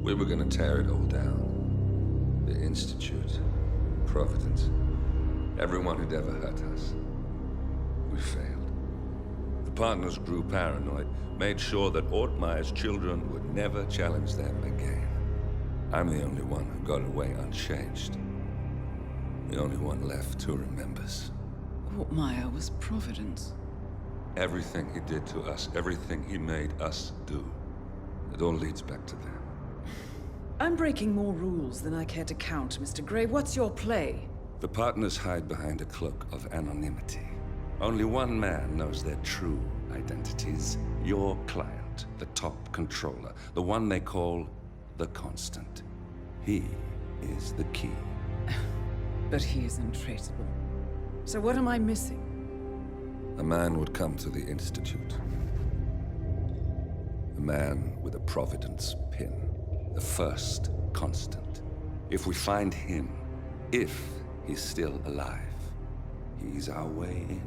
We were gonna tear it all down. The Institute, Providence, everyone who'd ever hurt us. We failed. The partners grew paranoid, made sure that Ortmeyer's children would never challenge them again. I'm the only one who got away unchanged. The only one left who remembers. Ortmeyer was Providence. Everything he did to us, everything he made us do, it all leads back to them. I'm breaking more rules than I care to count, Mr. Gray. What's your play? The partners hide behind a cloak of anonymity. Only one man knows their true identities. Your client, the top controller, the one they call the Constant. He is the key. But he is untraceable. So what am I missing? A man would come to the Institute. A man with a Providence pin. The first Constant. If we find him, if he's still alive, he's our way in.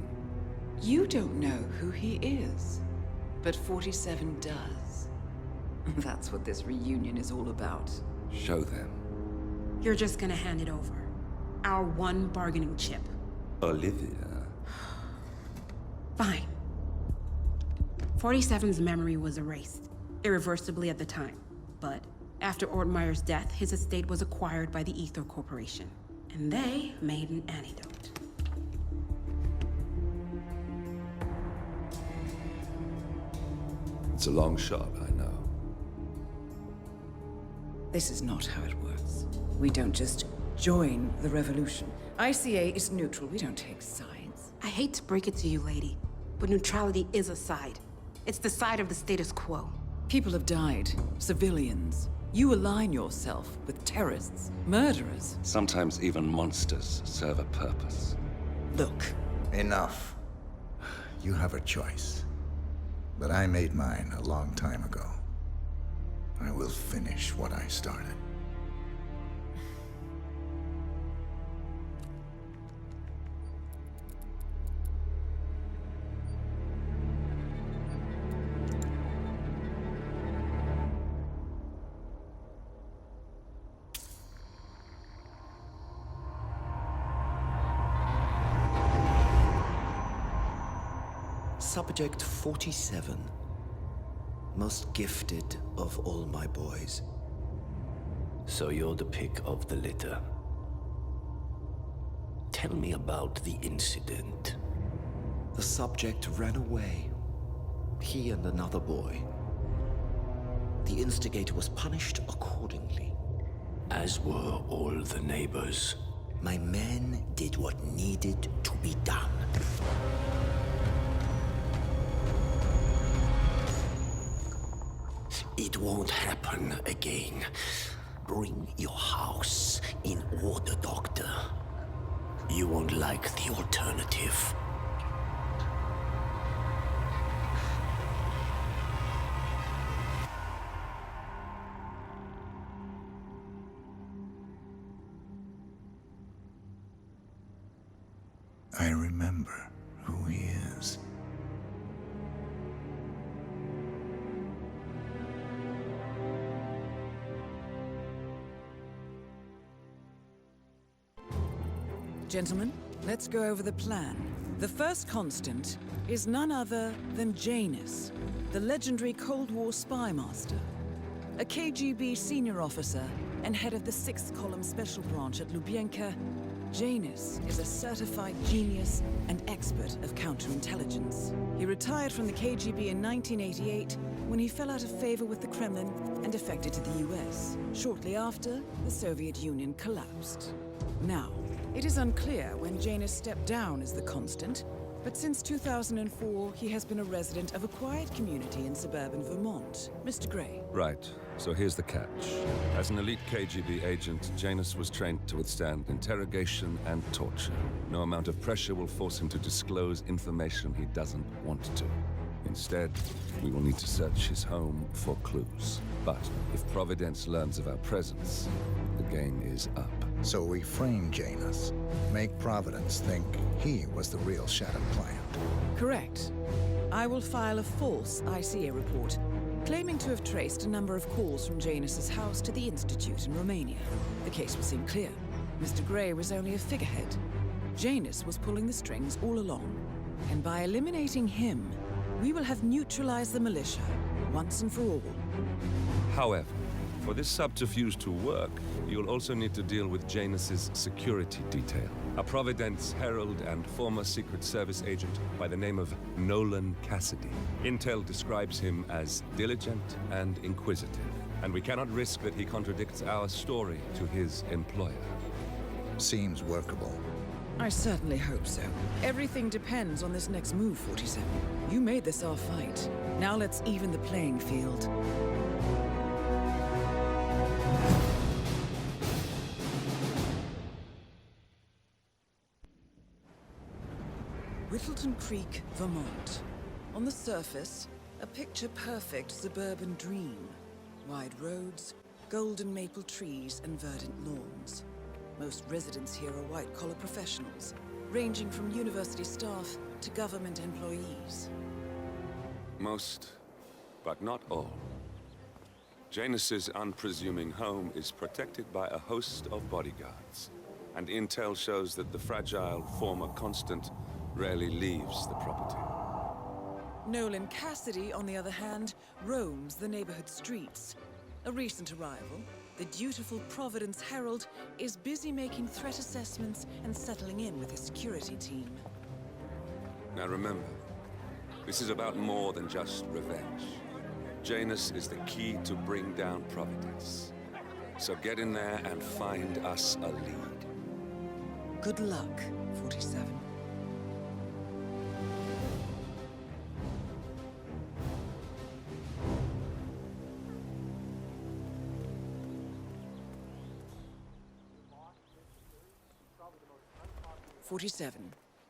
You don't know who he is, but 47 does. That's what this reunion is all about. Show them. You're just gonna hand it over. Our one bargaining chip. Olivia. Fine. 47's memory was erased, irreversibly at the time. But after Ortmeyer's death, his estate was acquired by the Ether Corporation. And they made an antidote. It's a long shot, I know. This is not how it works. We don't just join the revolution. ICA is neutral. We don't take sides. I hate to break it to you, lady, but neutrality is a side. It's the side of the status quo. People have died. Civilians. You align yourself with terrorists, murderers. Sometimes even monsters serve a purpose. Look. Enough. You have a choice. But I made mine a long time ago. I will finish what I started. Subject 47. Most gifted of all my boys. So you're the pick of the litter. Tell me about the incident. The subject ran away. He and another boy. The instigator was punished accordingly. As were all the neighbors. My men did what needed to be done. It won't happen again. Bring your house in order, Doctor. You won't like the alternative. I remember who he is. Gentlemen, let's go over the plan. The first constant is none other than Janus, the legendary Cold War spy master. A KGB senior officer and head of the 6th Column Special Branch at Lubyanka, Janus is a certified genius and expert of counterintelligence. He retired from the KGB in 1988 when he fell out of favor with the Kremlin and defected to the US. Shortly after, the Soviet Union collapsed. Now, it is unclear when Janus stepped down as the Constant, but since 2004, he has been a resident of a quiet community in suburban Vermont. Mr. Gray. Right. So here's the catch. As an elite KGB agent, Janus was trained to withstand interrogation and torture. No amount of pressure will force him to disclose information he doesn't want to. Instead, we will need to search his home for clues. But if Providence learns of our presence, the game is up. So we frame Janus, make Providence think he was the real Shattered client. Correct. I will file a false ICA report, claiming to have traced a number of calls from Janus's house to the Institute in Romania. The case will seem clear. Mr. Grey was only a figurehead. Janus was pulling the strings all along. And by eliminating him, we will have neutralized the militia, once and for all. However, for this subterfuge to work, you'll also need to deal with Janus's security detail. A Providence herald and former Secret Service agent by the name of Nolan Cassidy. Intel describes him as diligent and inquisitive, and we cannot risk that he contradicts our story to his employer. Seems workable. I certainly hope so. Everything depends on this next move, 47. You made this our fight. Now let's even the playing field. Whittleton Creek, Vermont. On the surface, a picture-perfect suburban dream. Wide roads, golden maple trees, and verdant lawns. Most residents here are white-collar professionals, ranging from university staff to government employees. Most, but not all. Janus's unpresuming home is protected by a host of bodyguards, and intel shows that the fragile former Constant rarely leaves the property. Nolan Cassidy, on the other hand, roams the neighborhood streets. A recent arrival, the dutiful Providence Herald is busy making threat assessments and settling in with his security team. Now remember, this is about more than just revenge. Janus is the key to bring down Providence. So get in there and find us a lead. Good luck, 47.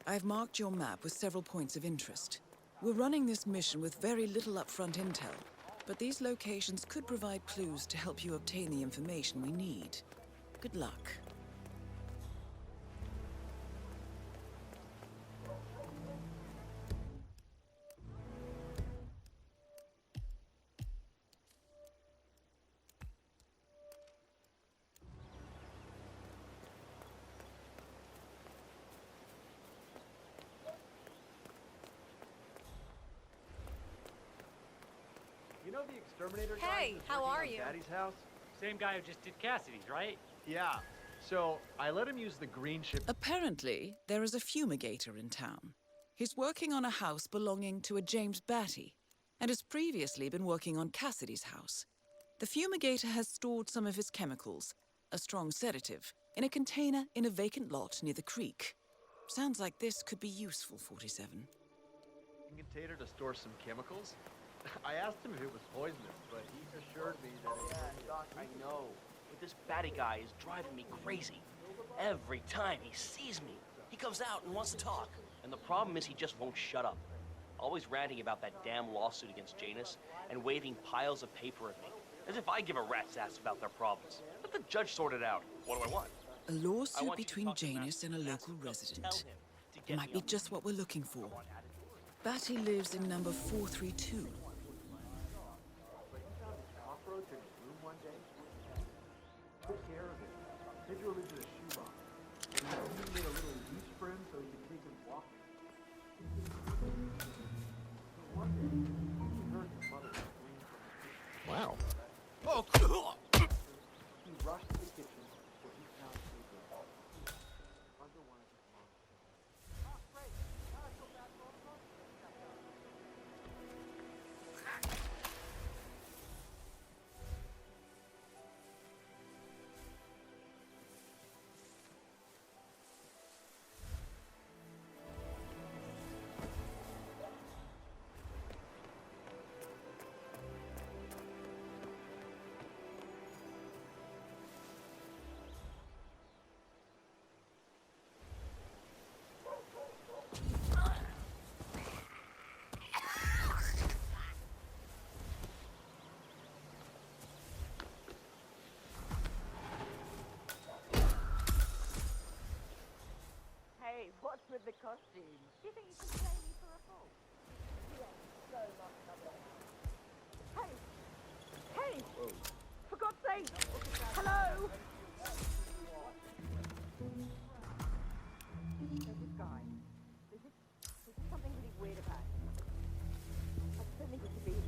I've marked your map with several points of interest. We're running this mission with very little upfront intel, but these locations could provide clues to help you obtain the information we need. Good luck. You know the exterminator guy Hey, who was how working are on you? Daddy's house? Same guy who just did Cassidy's, right? Yeah. So I let him use the green ship. Apparently, there is a fumigator in town. He's working on a house belonging to a James Batty, and has previously been working on Cassidy's house. The fumigator has stored some of his chemicals, a strong sedative, in a container in a vacant lot near the creek. Sounds like this could be useful, 47. Container to store some chemicals. I asked him if it was poisonous, but he assured me that it Yeah, Doc, I know. But this batty guy is driving me crazy. Every time he sees me, he comes out and wants to talk. And the problem is he just won't shut up. Always ranting about that damn lawsuit against Janus and waving piles of paper at me. As if I give a rat's ass about their problems. Let the judge sort it out. What do I want? A I lawsuit want you to between talk to Janus and a Master local Master, resident. tell him to get Might me be on just what we're looking for. Batty lives in number 432. cockroach in his room one day. Took care of it. Hid him into the shoebox. And he even made a little leash for him so he could take him walking. So one day, he heard his mother scream from the kitchen. Wow. Oh, cool. He rushed to the kitchen where he found paper under one of his mom's pillows. Hey, what's with the costume? Do you think you can play me for a fool? Yes, so much trouble. Hey, place! Hello? There's this guy. There's something really weird about him. I just don't think he should be here.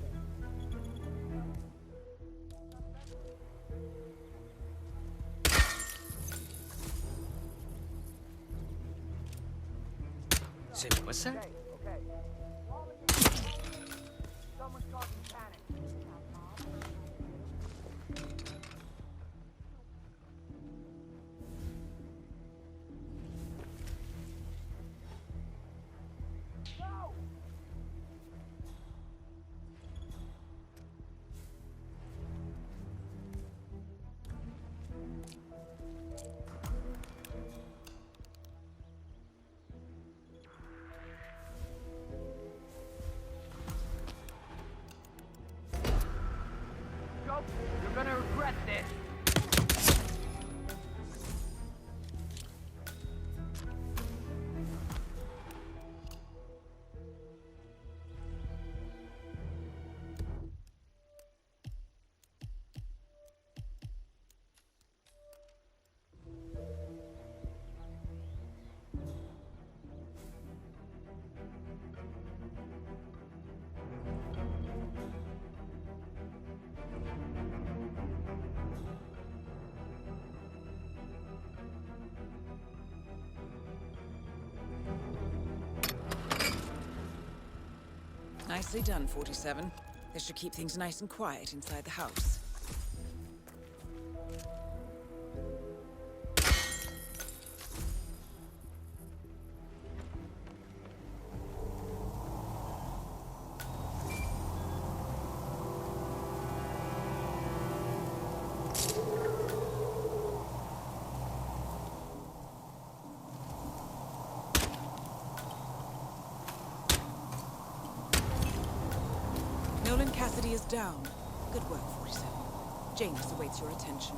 Say, what's that? Okay. Someone's causing panic. You're gonna regret this. Nicely done, 47. This should keep things nice and quiet inside the house. Nolan Cassidy is down. Good work, 47. Janus awaits your attention.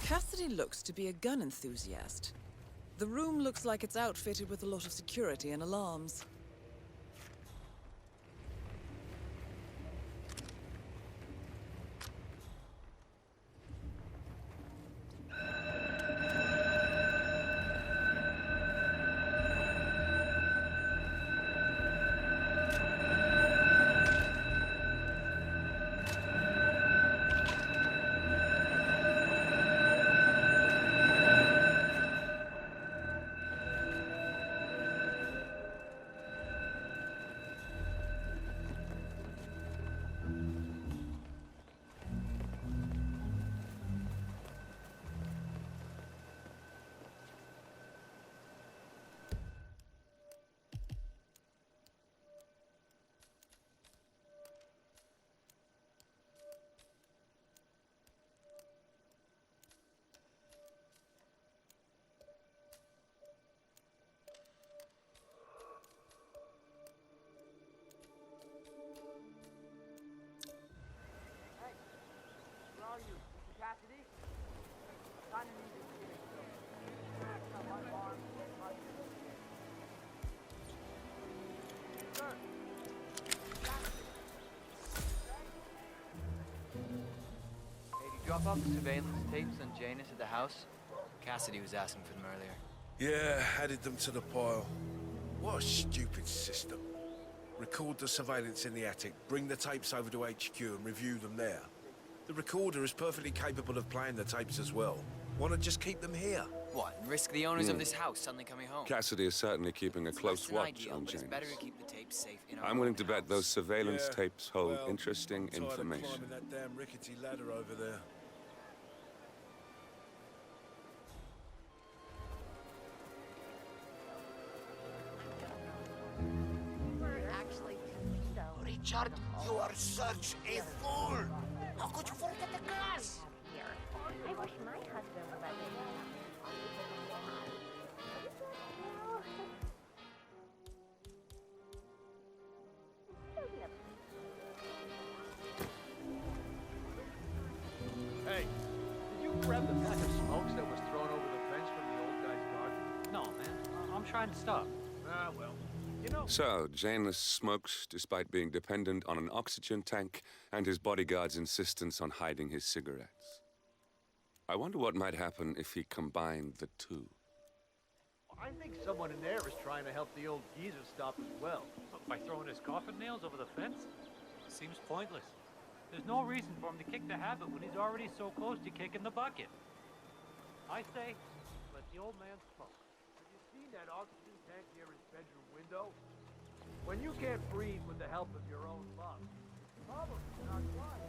Cassidy looks to be a gun enthusiast. The room looks like it's outfitted with a lot of security and alarms. Drop off the surveillance tapes on Janus at the house? Cassidy was asking for them earlier. Yeah, added them to the pile. What a stupid system. Record the surveillance in the attic, bring the tapes over to HQ and review them there. The recorder is perfectly capable of playing the tapes as well. Want to just keep them here? What, and risk the owners of this house suddenly coming home? Cassidy is certainly keeping a close Less than watch ideal, on but it's James. better to keep the tapes safe in our I'm willing own to bet house. those surveillance Yeah, tapes hold well, interesting I'm tired of information. climbing that damn rickety ladder over there. We're actually so... Richard, you are such a fool! How could you forget the glass? Here. I wish my husband would let me. Hey, did you grab the pack of smokes that was thrown over the fence from the old guy's garden? No, man. I'm trying to stop. Ah, well. You know... So, Janus smokes despite being dependent on an oxygen tank and his bodyguard's insistence on hiding his cigarettes. I wonder what might happen if he combined the two. I think someone in there is trying to help the old geezer stop as well. By throwing his coffin nails over the fence? Seems pointless. There's no reason for him to kick the habit when he's already so close to kicking the bucket. I say, let the old man smoke. Have you seen that oxygen tank near his bedroom window? When you can't breathe with the help of your own lungs, probably not wise.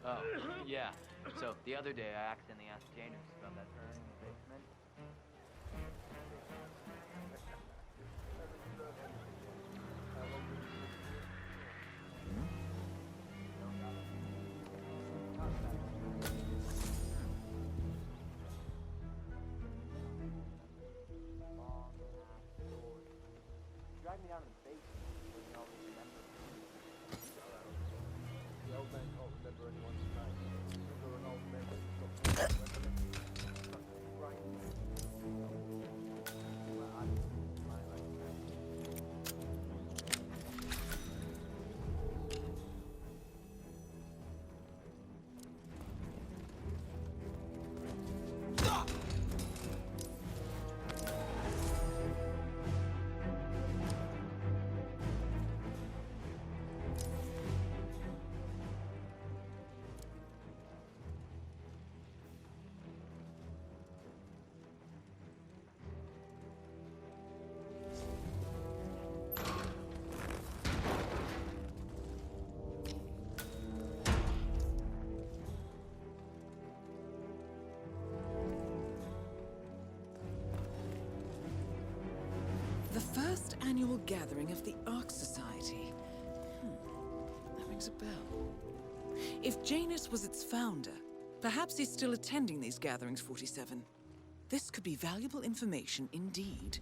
Oh, yeah. So, the other day I accidentally asked Janus about that urn in the basement. Drag me down to the basement. You know, remember. The old man can't remember anyone's name. You're an old man. Right. Well, I like that. The first annual gathering of the Ark Society. That rings a bell. If Janus was its founder, perhaps he's still attending these gatherings, 47. This could be valuable information indeed.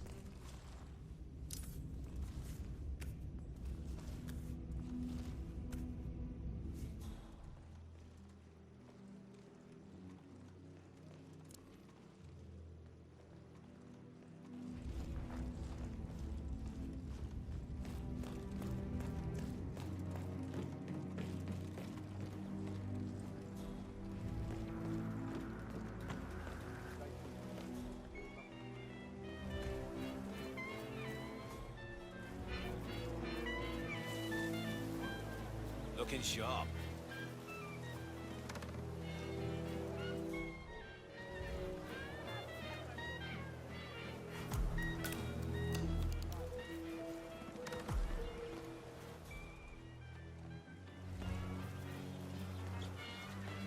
Looking sharp.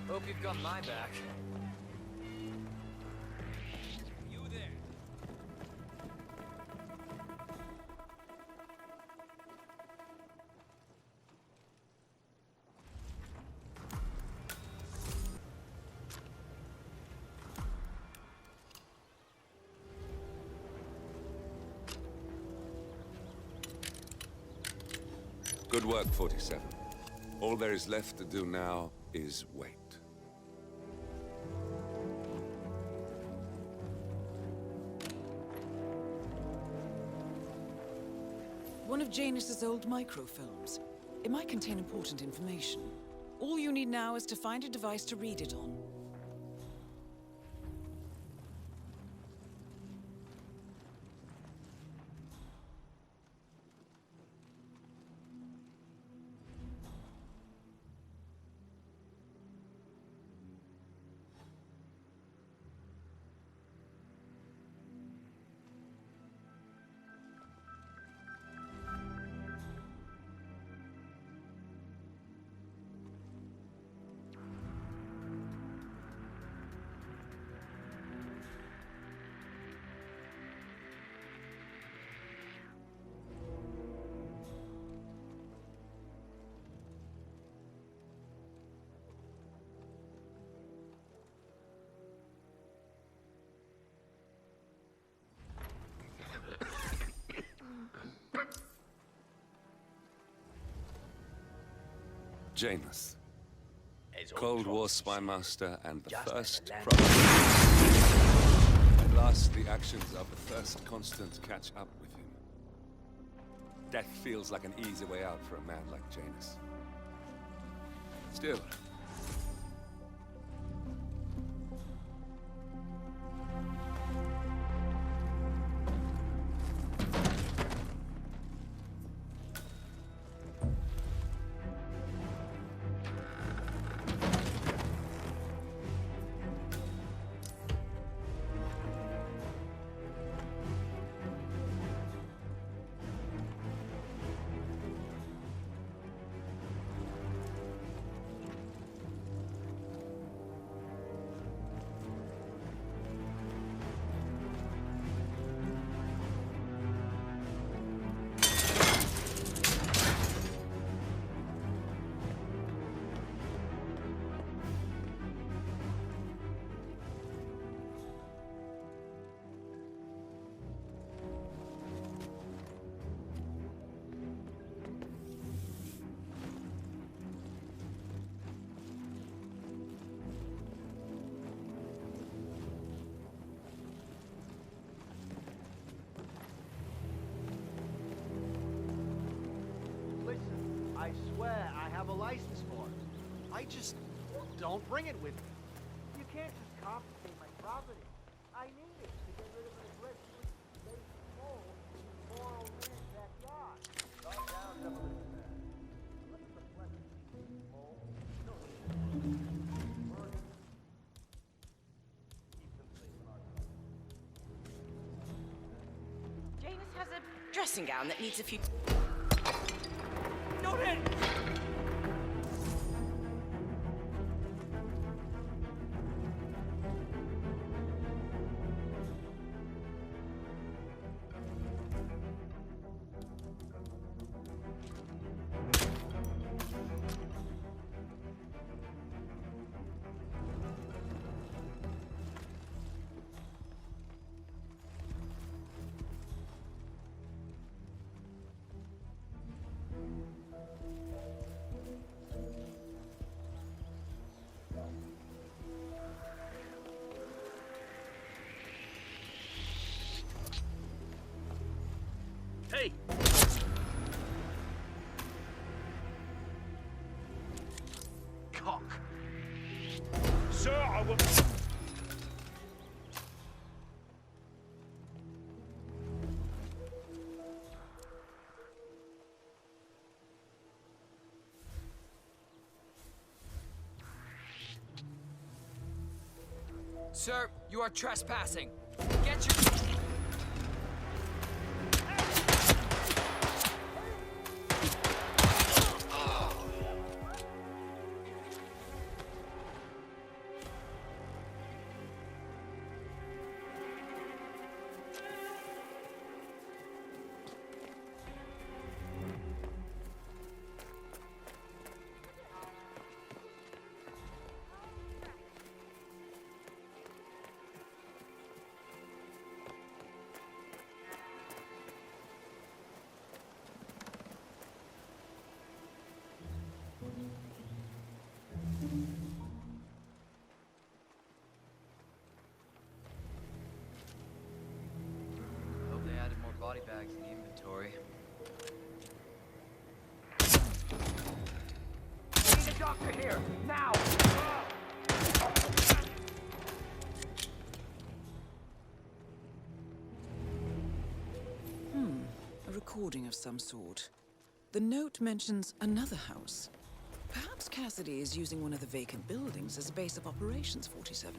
Hope you've got my back. You there? Good work, 47. All there is left to do now is wait. One of Janus's old microfilms. It might contain important information. All you need now is to find a device to read it on. Janus, Cold War spy master and the first land. prophet. At last, the actions of the first constant catch up with him. Death feels like an easy way out for a man like Janus. Still, Listen, I swear I have a license for it. I just don't bring it with me. You can't just confiscate my property. I need it to get rid of an aggressively laced hole in the poor old man's backyard. Calm down, Demolition Man. Look at the flesh. Hole. No. Burn it. Keep them safe in our country. Janus has a dressing gown that needs a few... Don't hit! Hey! Cock. Sir, I will... Sir, you are trespassing. Get your... body bags in the inventory. Need a doctor here, now! A recording of some sort. The note mentions another house. Perhaps Cassidy is using one of the vacant buildings as a base of operations, 47.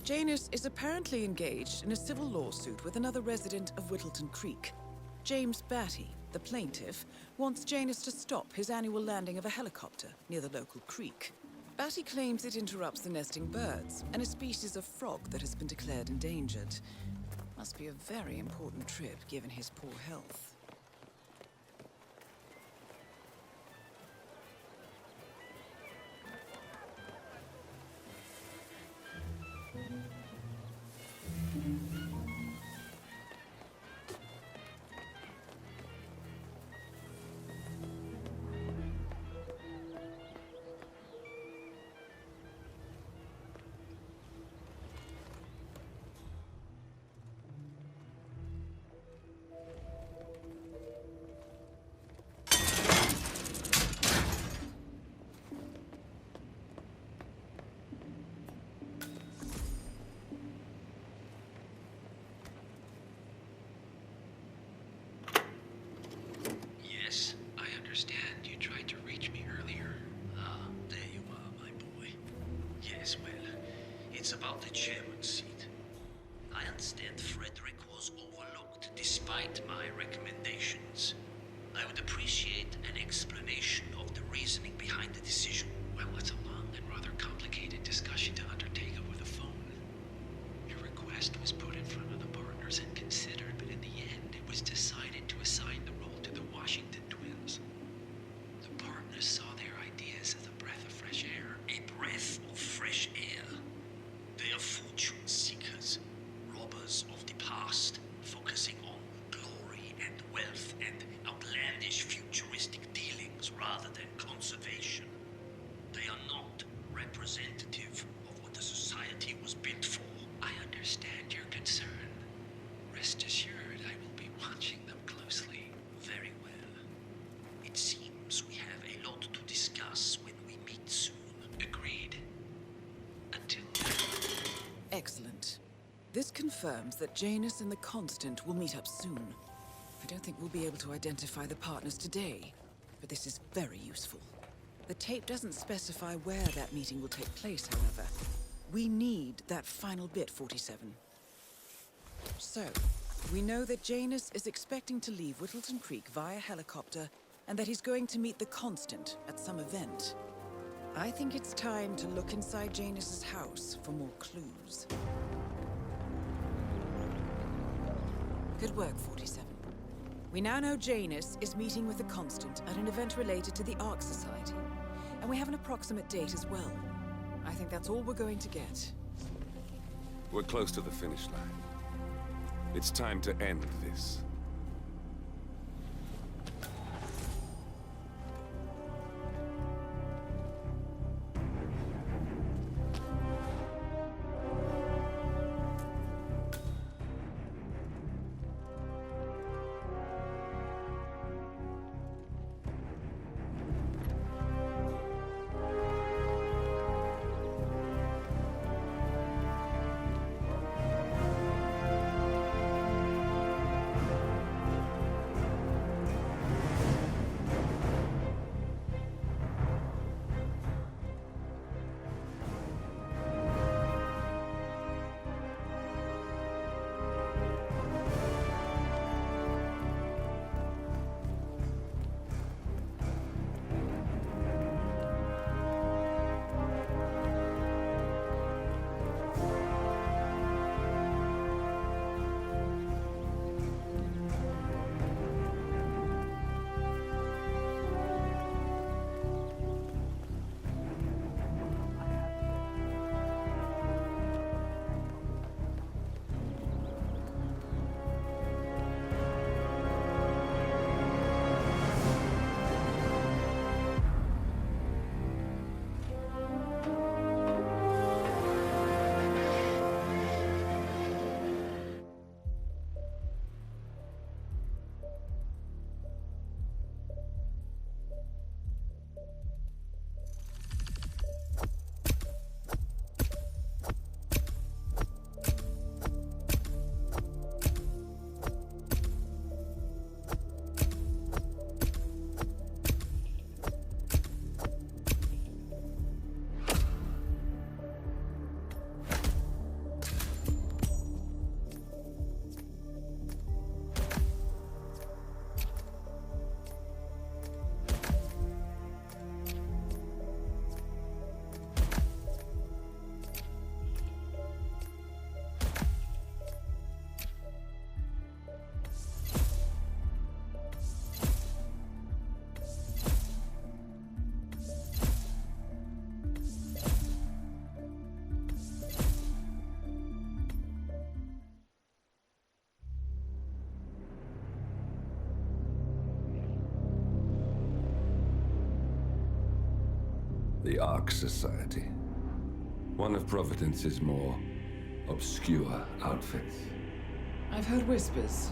Janus is apparently engaged in a civil lawsuit with another resident of Whittleton Creek. James Batty, the plaintiff, wants Janus to stop his annual landing of a helicopter near the local creek. Batty claims it interrupts the nesting birds and a species of frog that has been declared endangered. Must be a very important trip given his poor health. Yes, I understand. You tried to reach me earlier. Ah, there you are, my boy. Yes, well, it's about the chairman's seat. I understand Frederick was overlooked despite my recommendations. I would appreciate an explanation of the reasoning behind the decision. Well, it's a long and rather complicated discussion to undertake over the phone. Your request was put in front of the partners and considered, but in the end, it was decided to assign the role to the Washington twins. The partners saw their ideas as a breath of fresh air. A breath of fresh air. They are fortune seekers, robbers of the past, focusing on glory and wealth and outlandish futuristic dealings rather than conservation. They are not representative of what the society was built for. I understand your concern. Rest assured, I will be watching them closely. Very well. It seems we have a lot to discuss when we meet soon. Agreed. Until then. Excellent. This confirms that Janus and the Constant will meet up soon. I don't think we'll be able to identify the partners today, but this is very useful. The tape doesn't specify where that meeting will take place, however. We need that final bit, 47. So, we know that Janus is expecting to leave Whittleton Creek via helicopter, and that he's going to meet the Constant at some event. I think it's time to look inside Janus's house for more clues. Good work, 47. We now know Janus is meeting with the Constant at an event related to the Ark Society, and we have an approximate date as well. I think that's all we're going to get. We're close to the finish line. It's time to end this. The Ark Society. One of Providence's more obscure outfits. I've heard whispers.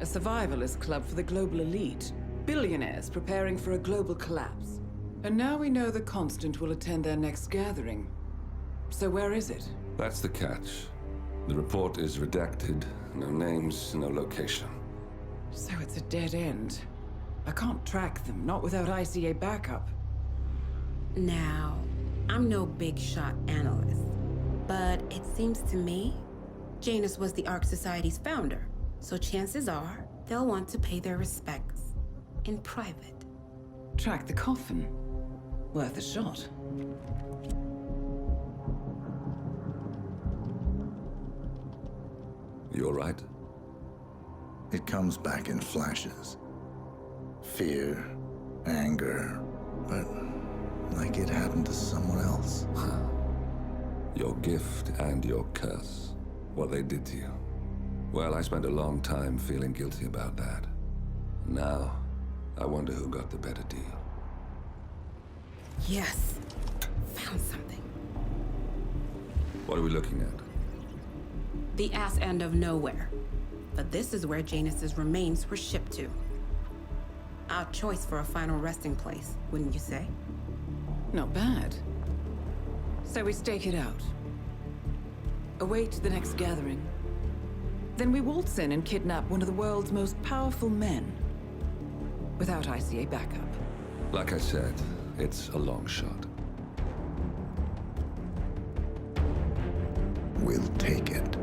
A survivalist club for the global elite. Billionaires preparing for a global collapse. And now we know the Constant will attend their next gathering. So where is it? That's the catch. The report is redacted. No names, no location. So it's a dead end. I can't track them, not without ICA backup. Now, I'm no big shot analyst, but it seems to me Janus was the Ark Society's founder, so chances are they'll want to pay their respects in private. Track the coffin. Worth a shot. You all right? It comes back in flashes. Fear, anger, but like it happened to someone else. Your gift and your curse. What they did to you. Well, I spent a long time feeling guilty about that. Now, I wonder who got the better deal. Yes. Found something. What are we looking at? The ass end of nowhere. But this is where Janus's remains were shipped to. Our choice for a final resting place, wouldn't you say? Not bad. So we stake it out. Await the next gathering. Then we waltz in and kidnap one of the world's most powerful men. Without ICA backup. Like I said, it's a long shot. We'll take it.